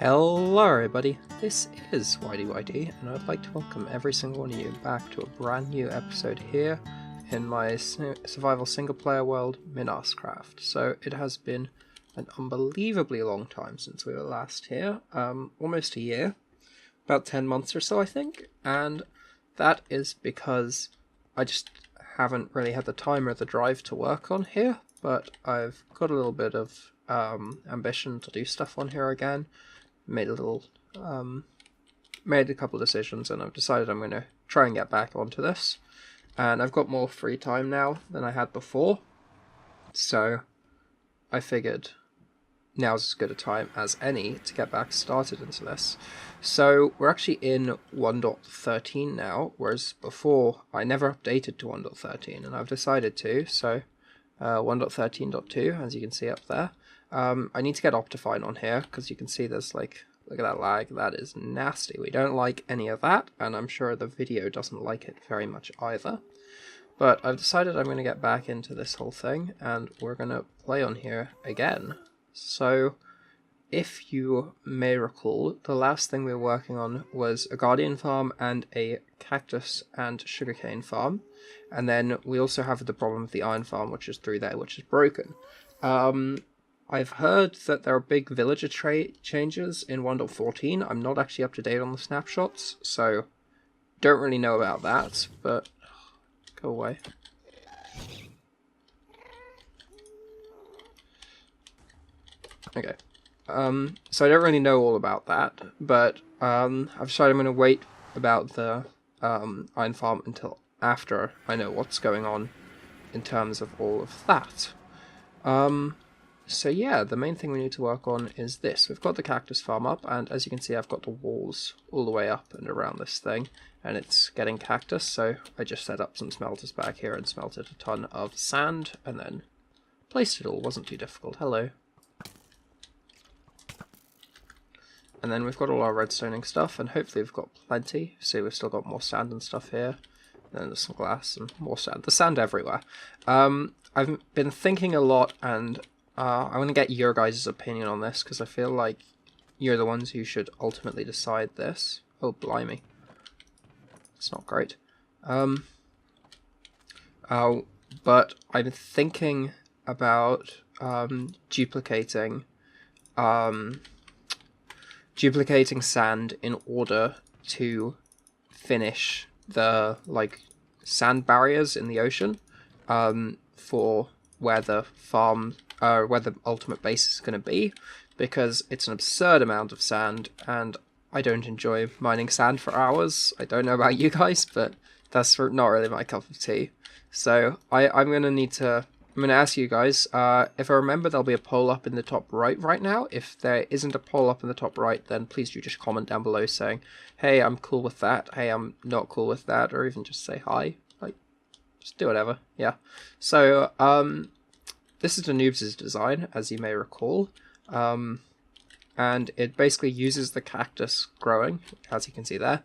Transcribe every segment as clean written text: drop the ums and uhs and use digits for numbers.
Hello everybody, this is YDYT and I'd like to welcome every single one of you back to a brand new episode here in my survival single player world, MinasCraft. So it has been an unbelievably long time since we were last here, almost a year, about 10 months or so I think, and that is because I just haven't really had the time or the drive to work on here, but I've got a little bit of ambition to do stuff on here again. Made a couple of decisions, and I've decided I'm going to try and get back onto this. And I've got more free time now than I had before, so I figured now's as good a time as any to get back started into this. So we're actually in 1.13 now, whereas before I never updated to 1.13, and I've decided to. So 1.13.2, as you can see up there. I need to get Optifine on here, because you can see there's like, look at that lag, that is nasty. We don't like any of that, and I'm sure the video doesn't like it very much either. But I've decided I'm going to get back into this whole thing, and we're going to play on here again. So, if you may recall, the last thing we were working on was a guardian farm and a cactus and sugarcane farm. And then we also have the problem of the iron farm, which is through there, which is broken. I've heard that there are big villager changes in 1.14. I'm not actually up to date on the snapshots, so don't really know about that, but go away. Okay. So I don't really know all about that, but I've decided I'm going to wait about the iron farm until after I know what's going on in terms of all of that. So yeah, the main thing we need to work on is this. We've got the cactus farm up, and as you can see I've got the walls all the way up and around this thing, and it's getting cactus, so I just set up some smelters back here and smelted a ton of sand, and then placed it all. Wasn't too difficult. Hello. And then we've got all our redstoning stuff, and hopefully we've got plenty. See, we've still got more sand and stuff here. And then there's some glass and more sand. There's sand everywhere. I've been thinking a lot, and I want to get your guys' opinion on this, because I feel like you're the ones who should ultimately decide this. Oh, blimey. It's not great. But I'm thinking about duplicating sand in order to finish the sand barriers in the ocean for where the farm where the ultimate base is going to be, because it's an absurd amount of sand and I don't enjoy mining sand for hours. I don't know about you guys, but that's not really my cup of tea. So I'm going to ask you guys, if I remember, there'll be a poll up in the top right now. If there isn't a poll up in the top right, then please do just comment down below saying, hey, I'm cool with that, hey, I'm not cool with that, or even just say hi. Like, just do whatever, yeah. So, this is the Noobs' design, as you may recall, and it basically uses the cactus growing, as you can see there,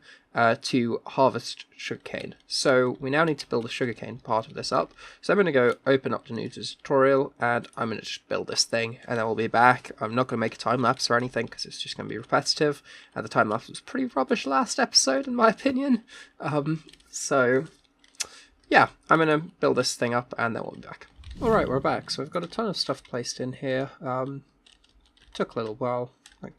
to harvest sugarcane. So we now need to build the sugarcane part of this up. So I'm going to go open up the Noobs' tutorial, and I'm going to just build this thing, and then we'll be back. I'm not going to make a time-lapse or anything, because it's just going to be repetitive, and the time-lapse was pretty rubbish last episode, in my opinion. So, yeah, I'm going to build this thing up, and then we'll be back. Alright, we're back. So we've got a ton of stuff placed in here. Took a little while, like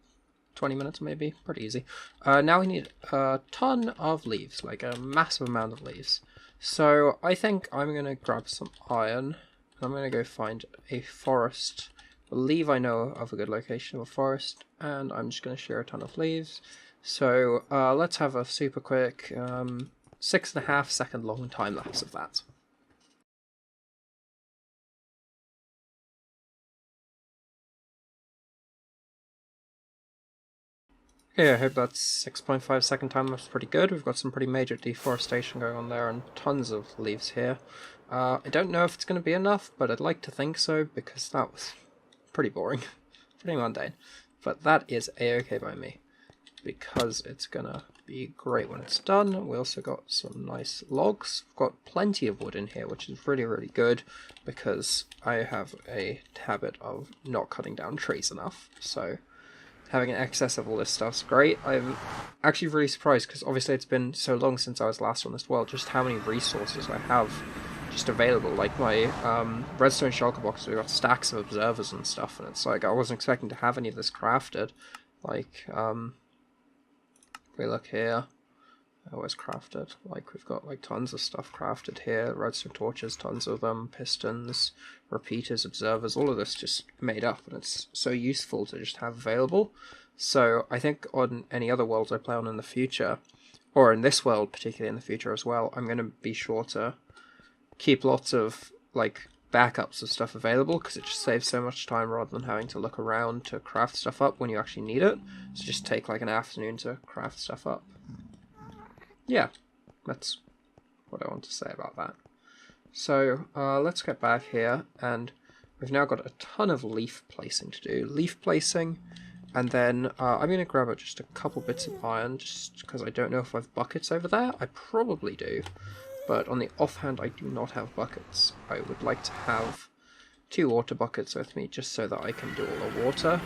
20 minutes maybe, pretty easy. Now we need a ton of leaves, like a massive amount of leaves. So I think I'm going to grab some iron, and I'm going to go find a forest. I believe I know of a good location of a forest, and I'm just going to share a ton of leaves. So let's have a super quick 6.5 second long time lapse of that. Yeah, I hope that 6.5 second time lapse pretty good. We've got some pretty major deforestation going on there and tons of leaves here. I don't know if it's going to be enough, but I'd like to think so, because that was pretty boring. Pretty mundane. But that is a-okay by me, because it's going to be great when it's done. We also got some nice logs. We've got plenty of wood in here, which is really, really good, because I have a habit of not cutting down trees enough. So having an excess of all this stuff's great. I'm actually really surprised, because obviously it's been so long since I was last on this world, just how many resources I have just available. Like my redstone shulker box, we've got stacks of observers and stuff, and it's like I wasn't expecting to have any of this crafted. Like, we look here, always crafted. Like, we've got like tons of stuff crafted here, redstone torches, tons of them, pistons, repeaters, observers, all of this just made up, and it's so useful to just have available. So I think on any other worlds I play on in the future, or in this world particularly in the future as well, I'm going to be sure to keep lots of like backups of stuff available, because it just saves so much time rather than having to look around to craft stuff up when you actually need it. So just take like an afternoon to craft stuff up. Yeah, that's what I want to say about that. So let's get back here, and we've now got a ton of leaf placing to do. Leaf placing, and then I'm going to grab just a couple bits of iron, just because I don't know if I have buckets over there. I probably do, but on the offhand I do not have buckets. I would like to have 2 water buckets with me, just so that I can do all the water.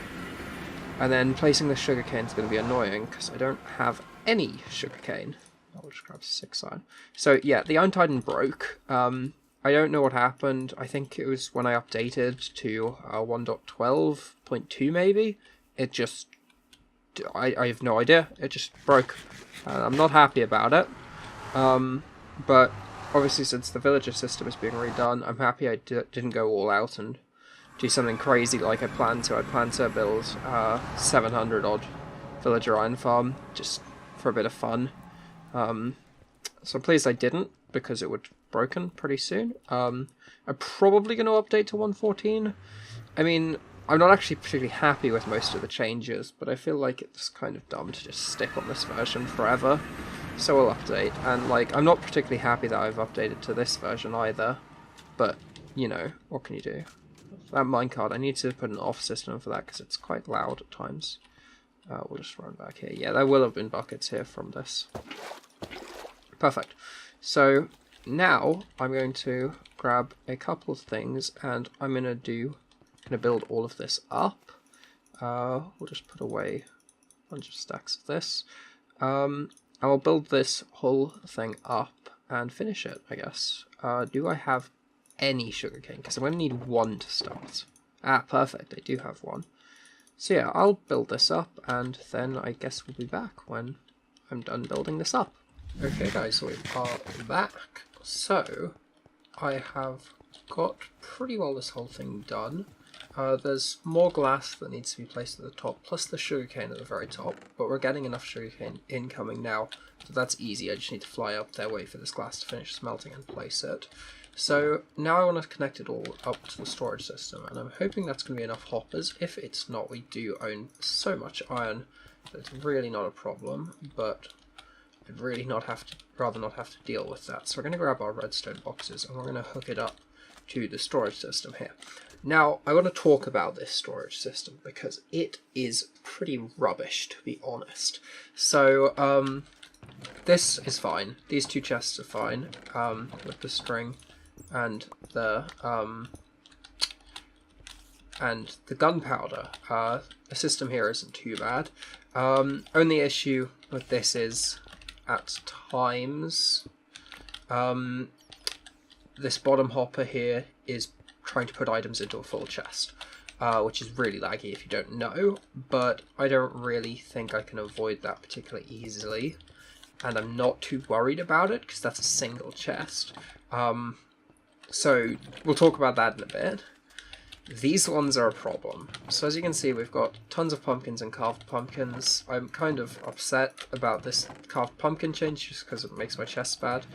And then placing the sugarcane is going to be annoying, because I don't have any sugarcane. I'll just grab 6 iron. So yeah, the Iron Titan broke. I don't know what happened. I think it was when I updated to 1.12.2 maybe. It just... I have no idea. It just broke. I'm not happy about it. But obviously since the villager system is being redone, I'm happy I didn't go all out and do something crazy like I planned to. I planned to build 700 odd villager iron farm, just for a bit of fun. So I'm pleased I didn't, because it would broken pretty soon. I'm probably going to update to 1.14. I mean, I'm not actually particularly happy with most of the changes, but I feel like it's kind of dumb to just stick on this version forever. So we'll update, and like, I'm not particularly happy that I've updated to this version either, but, you know, what can you do? That minecart, I need to put an off system for that, because it's quite loud at times. We'll just run back here. Yeah, there will have been buckets here from this. Perfect. So now I'm going to grab a couple of things, and I'm going to build all of this up. We'll just put away a bunch of stacks of this. I will build this whole thing up and finish it, I guess. Do I have any sugarcane? Because I'm going to need 1 to start. Ah, perfect. I do have 1. So yeah, I'll build this up, and then I guess we'll be back when I'm done building this up. Okay guys, so we are back. So, I have got pretty well this whole thing done. There's more glass that needs to be placed at the top, plus the sugarcane at the very top, but we're getting enough sugarcane incoming now, so that's easy. I just need to fly up there, wait for this glass to finish smelting, and place it. So now I want to connect it all up to the storage system, and I'm hoping that's going to be enough hoppers. If it's not, we do own so much iron that it's really not a problem, but I'd really rather not have to deal with that. So we're going to grab our redstone boxes, and we're going to hook it up to the storage system here. Now, I want to talk about this storage system, because it is pretty rubbish, to be honest. So, this is fine. These 2 chests are fine, with the string and the gunpowder. The system here isn't too bad. Only issue with this is, at times, this bottom hopper here is trying to put items into a full chest, which is really laggy if you don't know, but I don't really think I can avoid that particularly easily, and I'm not too worried about it, because that's a single chest. So we'll talk about that in a bit. These ones are a problem. So as you can see, we've got tons of pumpkins and carved pumpkins. I'm kind of upset about this carved pumpkin change, just because it makes my chest bad.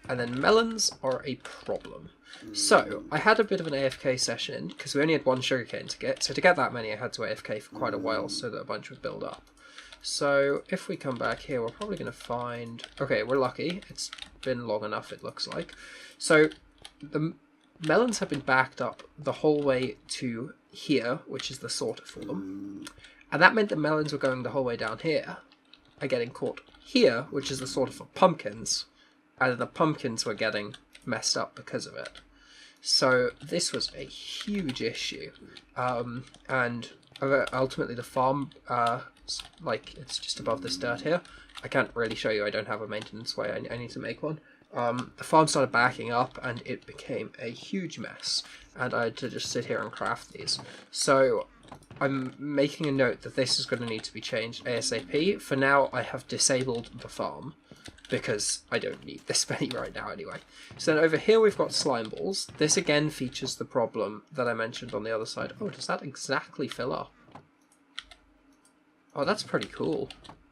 And then melons are a problem. So, I had a bit of an AFK session, because we only had 1 sugarcane to get, so to get that many I had to AFK for quite a while so that a bunch would build up. So, if we come back here, we're probably going to find... Okay, we're lucky. It's been long enough, it looks like. So, the melons have been backed up the whole way to here, which is the sorter for them. And that meant the melons were going the whole way down here, and getting caught here, which is the sorter for pumpkins, and the pumpkins were getting messed up because of it. So this was a huge issue, and ultimately the farm like it's just above this dirt here. I can't really show you, I don't have a maintenance way, I need to make one. The farm started backing up and it became a huge mess, and I had to just sit here and craft these. So I'm making a note that this is going to need to be changed ASAP. For now, I have disabled the farm because I don't need this many right now anyway. So then over here we've got slime balls. This again features the problem that I mentioned on the other side. Oh, does that exactly fill up? Oh, that's pretty cool.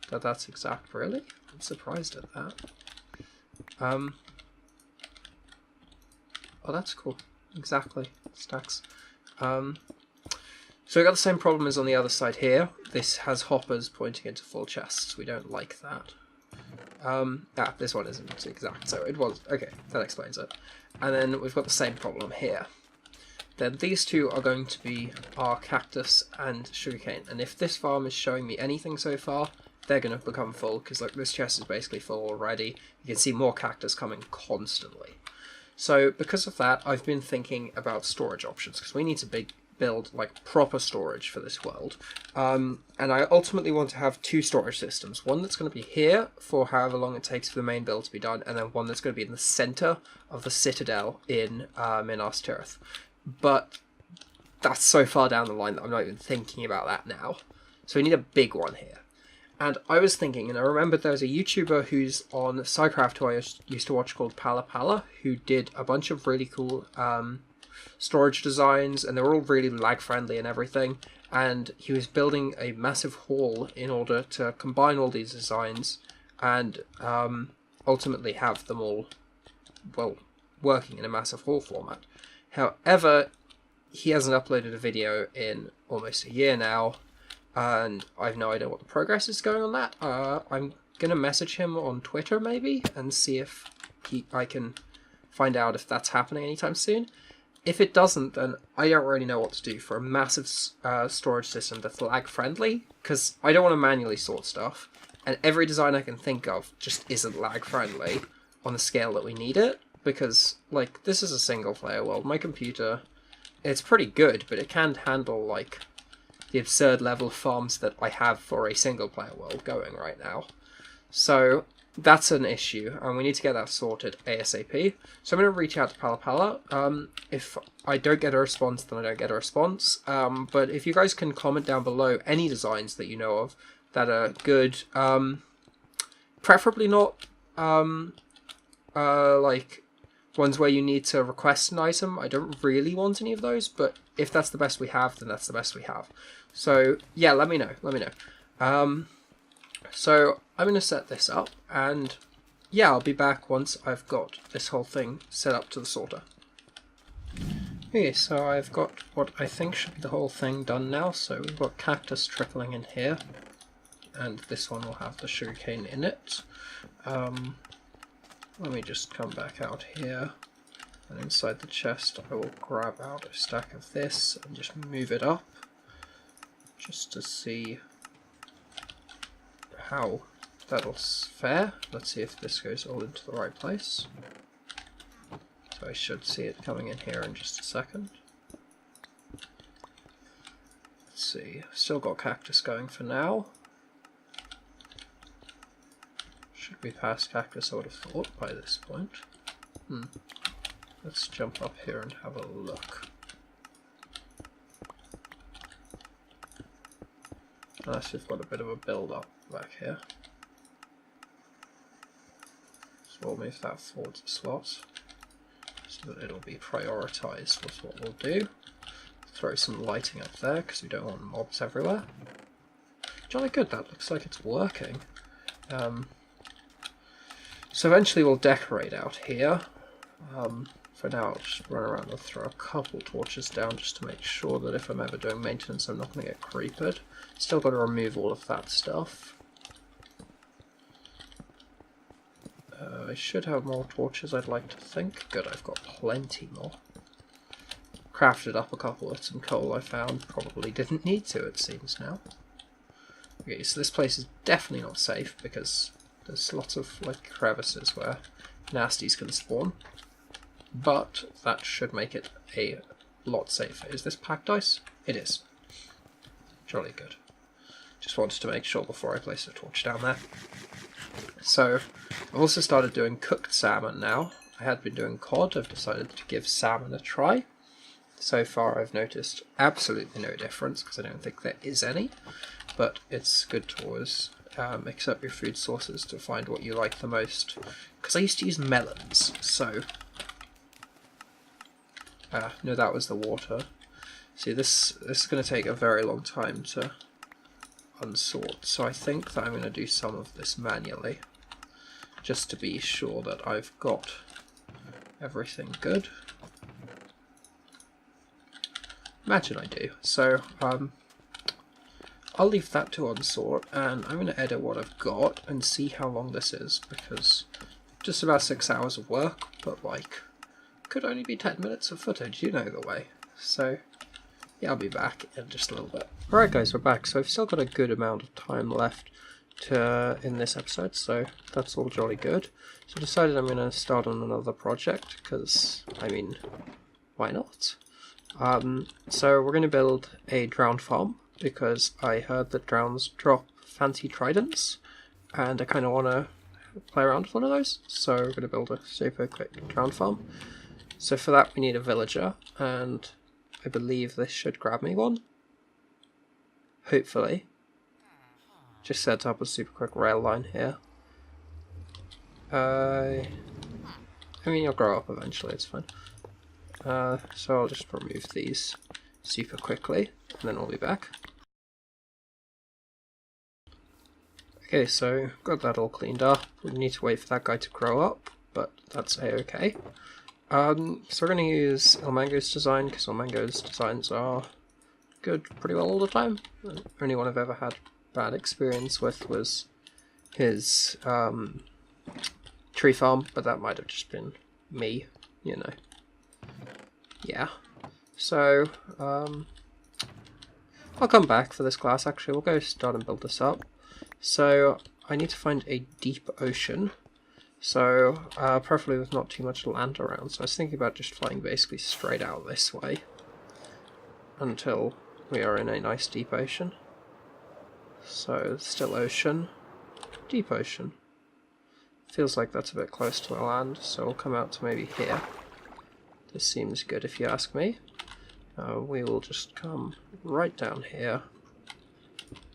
That's exact, really? I'm surprised at that. Oh, that's cool. Exactly. Stacks. So we got the same problem as on the other side here. This has hoppers pointing into full chests. We don't like that. This one isn't exact, so it was... Okay, that explains it. And then we've got the same problem here. Then these two are going to be our cactus and sugarcane. And if this farm is showing me anything so far, they're going to become full, because like this chest is basically full already. You can see more cactus coming constantly. So because of that, I've been thinking about storage options, because we need to build like proper storage for this world. And I ultimately want to have two storage systems. One that's going to be here for however long it takes for the main build to be done, and then one that's going to be in the center of the citadel in Minas Tirith. But that's so far down the line that I'm not even thinking about that now. So we need a big one here. And I was thinking, and I remembered there was a YouTuber who's on SciCraft who I used to watch called Pala Pala, who did a bunch of really cool storage designs, and they were all really lag-friendly and everything. And he was building a massive hall in order to combine all these designs and ultimately have them all, well, working in a massive hall format. However, he hasn't uploaded a video in almost a year now, and I have no idea what the progress is going on that. I'm going to message him on Twitter maybe and see if I can find out if that's happening anytime soon. If it doesn't, then I don't really know what to do for a massive storage system that's lag-friendly, because I don't want to manually sort stuff, and every design I can think of just isn't lag-friendly on the scale that we need it, because, like, this is a single-player world. My computer, it's pretty good, but it can't handle, like, the absurd level of farms that I have for a single-player world going right now. So that's an issue, and we need to get that sorted ASAP. So I'm going to reach out to Pala Pala. If I don't get a response, then I don't get a response. But if you guys can comment down below any designs that you know of that are good, preferably not like ones where you need to request an item. I don't really want any of those, but if that's the best we have, then that's the best we have. So yeah, let me know. So I'm going to set this up, and yeah, I'll be back once I've got this whole thing set up to the sorter. Okay, so I've got what I think should be the whole thing done now. So we've got cactus trickling in here, and this one will have the sugarcane in it. Let me just come back out here, and inside the chest I will grab out a stack of this and just move it up, just to see how that'll fare. Let's see if this goes all into the right place. So I should see it coming in here in just a second. Let's see, still got cactus going for now. Should be past cactus, I would have thought, by this point. Let's jump up here and have a look. Unless we've got a bit of a build-up back here. So we'll move that forward a slot, so that it'll be prioritised with what we'll do. Throw some lighting up there, because we don't want mobs everywhere. Jolly good, that looks like it's working. So eventually we'll decorate out here. For now I'll just run around and throw a couple torches down just to make sure that if I'm ever doing maintenance I'm not going to get creepered. Still got to remove all of that stuff. I should have more torches, I'd like to think. Good, I've got plenty more. Crafted up a couple with some coal I found. Probably didn't need to, it seems now. Okay, so this place is definitely not safe because there's lots of like crevices where nasties can spawn, but that should make it a lot safer. Is this packed ice? It is. Jolly good. Just wanted to make sure before I place the torch down there. So I've also started doing cooked salmon now. I had been doing cod. I've decided to give salmon a try. So far I've noticed absolutely no difference, because I don't think there is any, but it's good to always mix up your food sources to find what you like the most. Because I used to use melons, so... no, that was the water. See, this is going to take a very long time to unsort, so I think that I'm going to do some of this manually, just to be sure that I've got everything good. Imagine I do. So I'll leave that to unsort, and I'm going to edit what I've got and see how long this is, because just about 6 hours of work, but like, could only be 10 minutes of footage, you know the way. So yeah, I'll be back in just a little bit. Alright guys, we're back. So I've still got a good amount of time left in this episode, so that's all jolly good. So I decided I'm going to start on another project, because, I mean, why not? So we're going to build a drown farm, because I heard that drowns drop fancy tridents, and I kind of want to play around with one of those, so we're going to build a super quick drown farm. So for that we need a villager, and I believe this should grab me one. Hopefully. Just set up a super quick rail line here. I mean, you'll grow up eventually, it's fine. So I'll just remove these super quickly, and then we'll be back. Okay, so got that all cleaned up. We need to wait for that guy to grow up, but that's a-okay. So we're going to use Ilmango's design, because Ilmango's designs are good pretty well all the time. The only one I've ever had bad experience with was his tree farm, but that might have just been me, you know. Yeah. So, I'll come back for this class actually. We'll go start and build this up. So, I need to find a deep ocean. So, preferably with not too much land around. So I was thinking about just flying basically straight out this way until we are in a nice deep ocean. So, still ocean, deep ocean. Feels like that's a bit close to the land, so we'll come out to maybe here. This seems good if you ask me. We will just come right down here,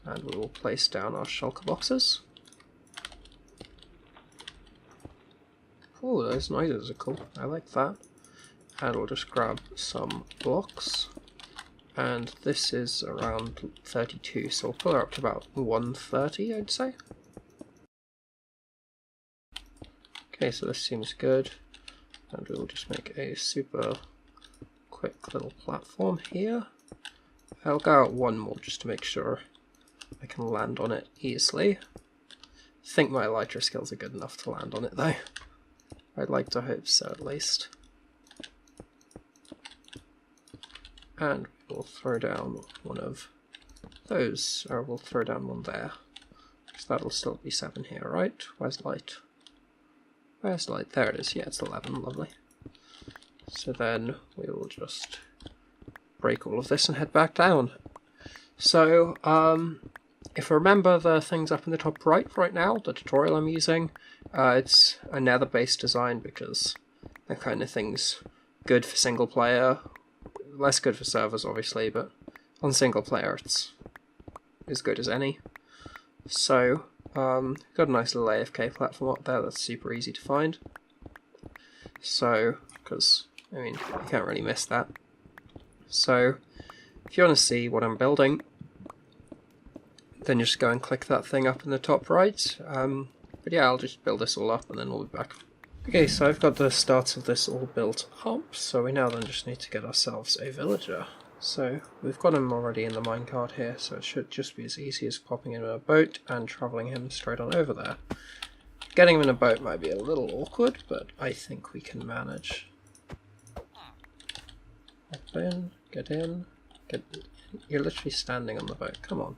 and we will place down our shulker boxes. Oh, those noises are cool. I like that. And we'll just grab some blocks. And this is around 32, so we'll pull her up to about 130, I'd say. Okay, so this seems good. And we'll just make a super quick little platform here. I'll go out one more just to make sure I can land on it easily. I think my elytra skills are good enough to land on it though. I'd like to hope so at least. And we'll throw down one of those, or we'll throw down one there. Because that'll still be 7 here, right? Where's light? Where's light? There it is. Yeah, it's 11. Lovely. So then we will just break all of this and head back down. So, if I remember the things up in the top right now, the tutorial I'm using, it's a nether-based design because that kind of thing's good for single player, less good for servers obviously, but on single player it's as good as any. So, got a nice little AFK platform up there that's super easy to find. So, because, I mean, you can't really miss that. So, if you want to see what I'm building, then just go and click that thing up in the top right. But yeah, I'll just build this all up and then we'll be back. Okay, so I've got the start of this all built up, so we now then just need to get ourselves a villager. So we've got him already in the minecart here, so it should just be as easy as popping in a boat and travelling him straight on over there. Getting him in a boat might be a little awkward, but I think we can manage. Hop in, get in, get... You're literally standing on the boat, come on.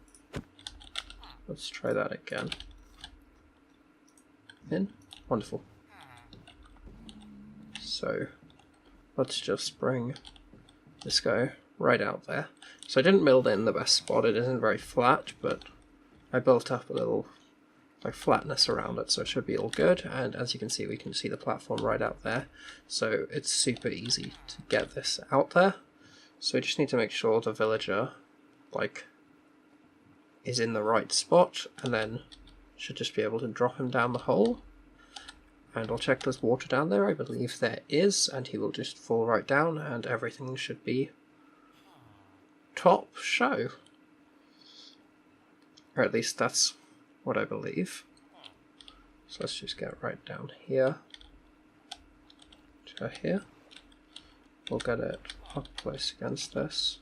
Let's try that again. In? Wonderful. So, let's just bring this guy right out there. So I didn't build it in the best spot, it isn't very flat, but I built up a little like flatness around it, so it should be all good. And as you can see, we can see the platform right out there, so it's super easy to get this out there. So we just need to make sure the villager like is in the right spot, and then should just be able to drop him down the hole. And I'll check there's water down there. I believe there is, and he will just fall right down and everything should be top show. Or at least that's what I believe. So let's just get right down here to here. We'll get it up close against this.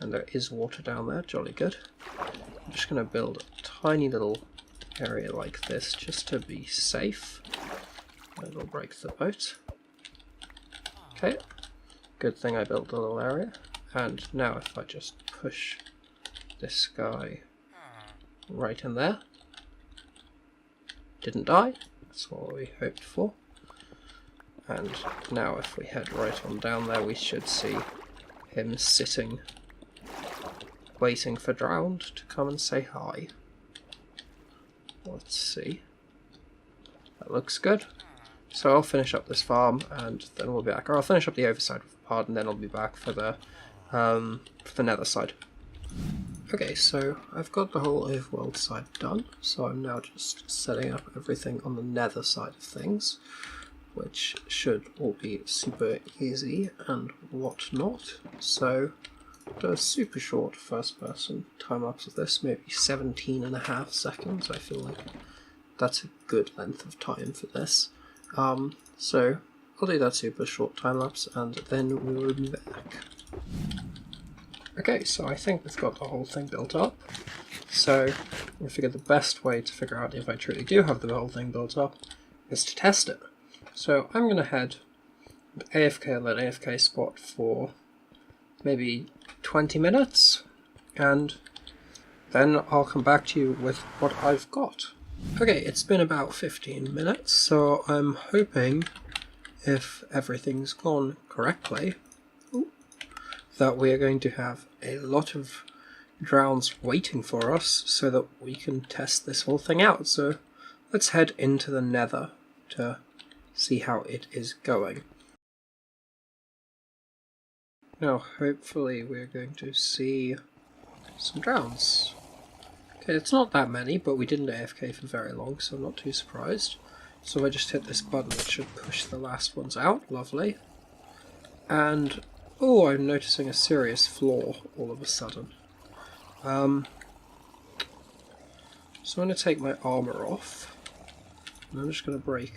And there is water down there, jolly good. I'm just going to build a tiny little area like this just to be safe. And it'll break the boat. Okay, good thing I built a little area. And now if I just push this guy right in there. Didn't die, that's what we hoped for. And now if we head right on down there, we should see him sitting, waiting for Drowned to come and say hi. Let's see. That looks good. So I'll finish up this farm and then we'll be back. Or I'll finish up the overside of the part and then I'll be back for the nether side. Okay, so I've got the whole overworld side done, so I'm now just setting up everything on the nether side of things, which should all be super easy and whatnot. So do a super short first person time lapse of this, maybe 17.5 seconds. I feel like that's a good length of time for this. So I'll do that super short time lapse and then we will be back. Okay, so I think we've got the whole thing built up. So I figured the best way to figure out if I truly do have the whole thing built up is to test it. So I'm going to head AFK on that AFK spot for maybe 20 minutes, and then I'll come back to you with what I've got. Okay, it's been about 15 minutes, so I'm hoping, if everything's gone correctly, that we are going to have a lot of drowns waiting for us so that we can test this whole thing out. So let's head into the nether to see how it is going. Now hopefully we're going to see some drowns. Okay, it's not that many, but we didn't AFK for very long, so I'm not too surprised. So I just hit this button, it should push the last ones out, lovely. And oh, I'm noticing a serious flaw all of a sudden. So I'm going to take my armour off, and I'm just going to break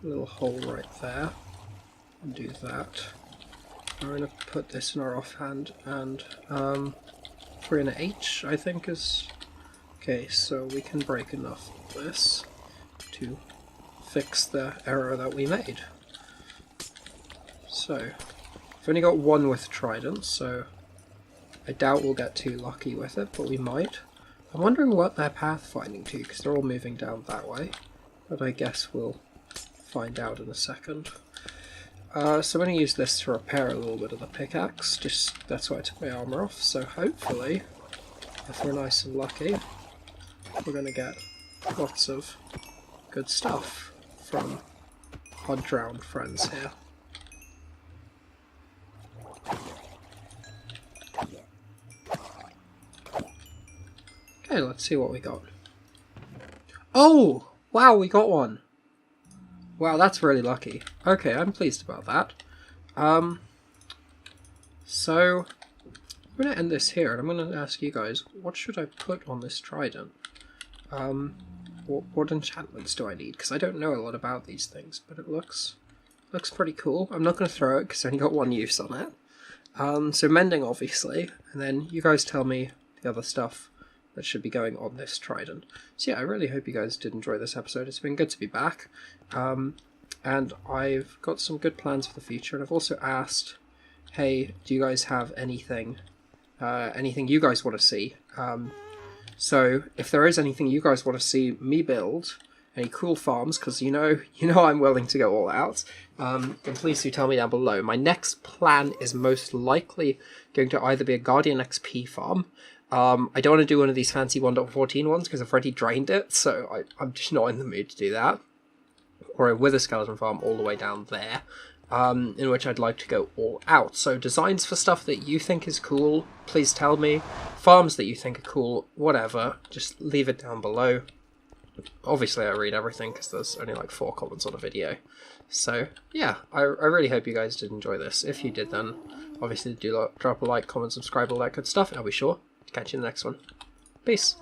a little hole right there, and do that. I'm going to put this in our offhand, and 3 and an H I think is... Okay, so we can break enough of this to fix the error that we made. So I've only got one with Trident, so I doubt we'll get too lucky with it, but we might. I'm wondering what they're pathfinding to, because they're all moving down that way, but I guess we'll find out in a second. So I'm going to use this to repair a little bit of the pickaxe, just that's why I took my armour off, so hopefully, if we're nice and lucky, we're going to get lots of good stuff from our drowned friends here. Okay, let's see what we got. Oh! Wow, we got one! Wow, that's really lucky. Okay, I'm pleased about that. So I'm going to end this here, and I'm going to ask you guys, what should I put on this trident? What enchantments do I need? Because I don't know a lot about these things, but it looks pretty cool. I'm not going to throw it, because I only got one use on it. So mending, obviously, and then you guys tell me the other stuff that should be going on this trident. So yeah, I really hope you guys did enjoy this episode. It's been good to be back. And I've got some good plans for the future, and I've also asked, hey, do you guys have anything you guys want to see? So if there is anything you guys want to see me build, any cool farms, because you know I'm willing to go all out, then please do tell me down below. My next plan is most likely going to either be a Guardian XP farm, I don't want to do one of these fancy 1.14 ones because I've already drained it, so I'm just not in the mood to do that. Or a Wither Skeleton farm all the way down there, in which I'd like to go all out. So designs for stuff that you think is cool, please tell me. Farms that you think are cool, whatever, just leave it down below. Obviously I read everything because there's only like 4 comments on a video. So yeah, I really hope you guys did enjoy this. If you did, then obviously do drop a like, comment, subscribe, all that good stuff, and I'll be sure to catch you in the next one. Peace.